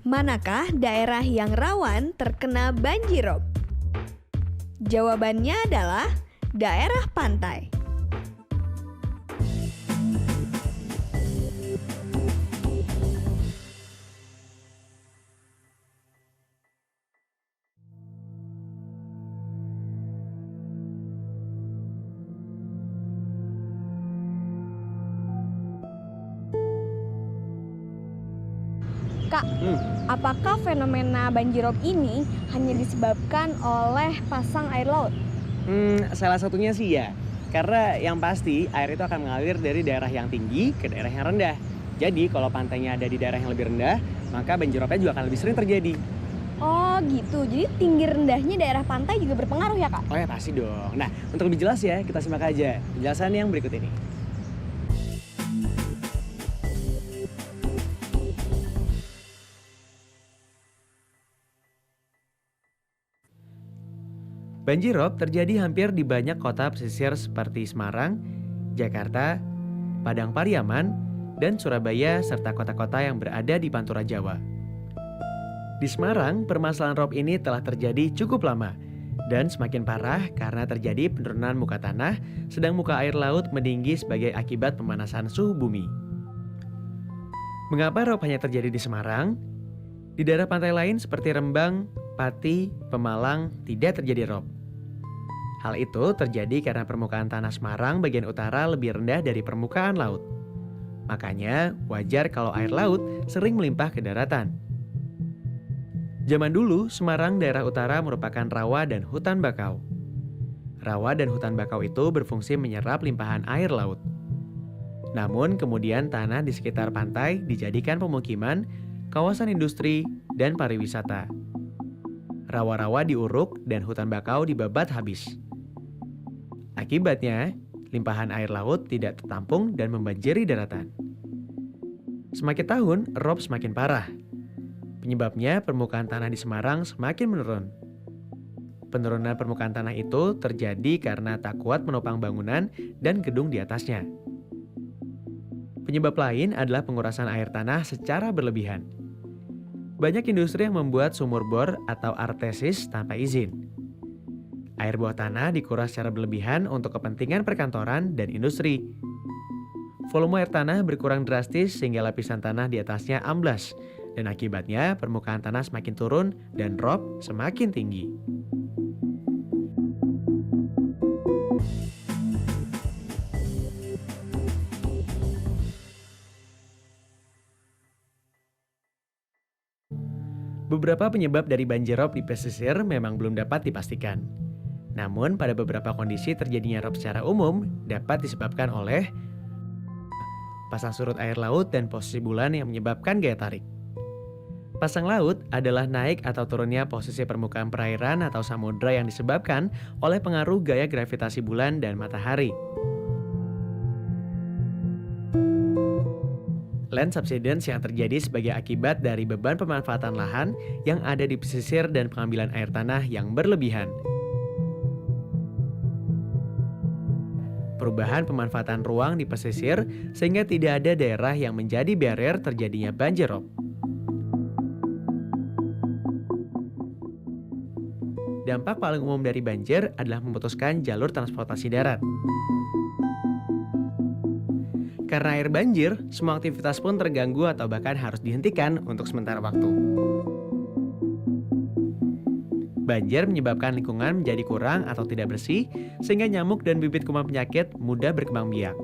Manakah daerah yang rawan terkena banjirop? Jawabannya adalah daerah pantai. Kak, apakah fenomena banjirop ini hanya disebabkan oleh pasang air laut? Salah satunya sih ya. Karena yang pasti air itu akan mengalir dari daerah yang tinggi ke daerah yang rendah. Jadi kalau pantainya ada di daerah yang lebih rendah, maka banjiropnya juga akan lebih sering terjadi. Oh gitu, jadi tinggi rendahnya daerah pantai juga berpengaruh ya Kak? Oh ya pasti dong. Nah, untuk lebih jelas ya, kita simak aja penjelasan yang berikut ini. Banjirop terjadi hampir di banyak kota pesisir seperti Semarang, Jakarta, Padang Pariaman, dan Surabaya serta kota-kota yang berada di Pantura Jawa. Di Semarang, permasalahan rob ini telah terjadi cukup lama dan semakin parah karena terjadi penurunan muka tanah sedang muka air laut meninggi sebagai akibat pemanasan suhu bumi. Mengapa rob hanya terjadi di Semarang? Di daerah pantai lain seperti Rembang, Pati, Pemalang tidak terjadi rob. Hal itu terjadi karena permukaan tanah Semarang bagian utara lebih rendah dari permukaan laut. Makanya wajar kalau air laut sering melimpah ke daratan. Zaman dulu, Semarang daerah utara merupakan rawa dan hutan bakau. Rawa dan hutan bakau itu berfungsi menyerap limpahan air laut. Namun kemudian tanah di sekitar pantai dijadikan pemukiman, kawasan industri, dan pariwisata. Rawa-rawa diuruk dan hutan bakau dibabat habis. Akibatnya, limpahan air laut tidak tertampung dan membanjiri daratan. Semakin tahun, rob semakin parah. Penyebabnya permukaan tanah di Semarang semakin menurun. Penurunan permukaan tanah itu terjadi karena tak kuat menopang bangunan dan gedung di atasnya. Penyebab lain adalah pengurasan air tanah secara berlebihan. Banyak industri yang membuat sumur bor atau artesis tanpa izin. Air bawah tanah dikuras secara berlebihan untuk kepentingan perkantoran dan industri. Volume air tanah berkurang drastis sehingga lapisan tanah di atasnya amblas, dan akibatnya permukaan tanah semakin turun dan rob semakin tinggi. Beberapa penyebab dari banjirop di pesisir memang belum dapat dipastikan. Namun pada beberapa kondisi terjadinya rob secara umum dapat disebabkan oleh pasang surut air laut dan posisi bulan yang menyebabkan gaya tarik. Pasang laut adalah naik atau turunnya posisi permukaan perairan atau samudra yang disebabkan oleh pengaruh gaya gravitasi bulan dan matahari. Land subsidence yang terjadi sebagai akibat dari beban pemanfaatan lahan yang ada di pesisir dan pengambilan air tanah yang berlebihan. Perubahan pemanfaatan ruang di pesisir sehingga tidak ada daerah yang menjadi barrier terjadinya banjirop. Dampak paling umum dari banjir adalah memutuskan jalur transportasi darat. Karena air banjir, semua aktivitas pun terganggu atau bahkan harus dihentikan untuk sementara waktu. Banjir menyebabkan lingkungan menjadi kurang atau tidak bersih, sehingga nyamuk dan bibit kuman penyakit mudah berkembang biak.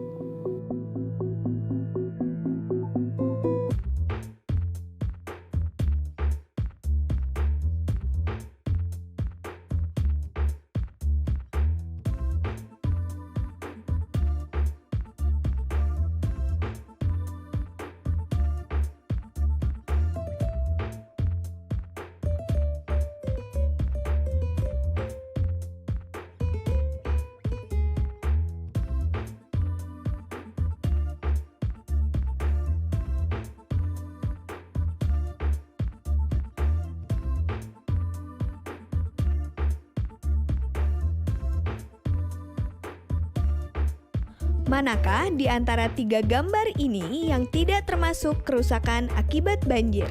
Manakah di antara 3 gambar ini yang tidak termasuk kerusakan akibat banjir?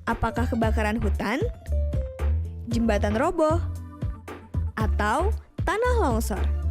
Apakah kebakaran hutan, jembatan roboh, atau tanah longsor?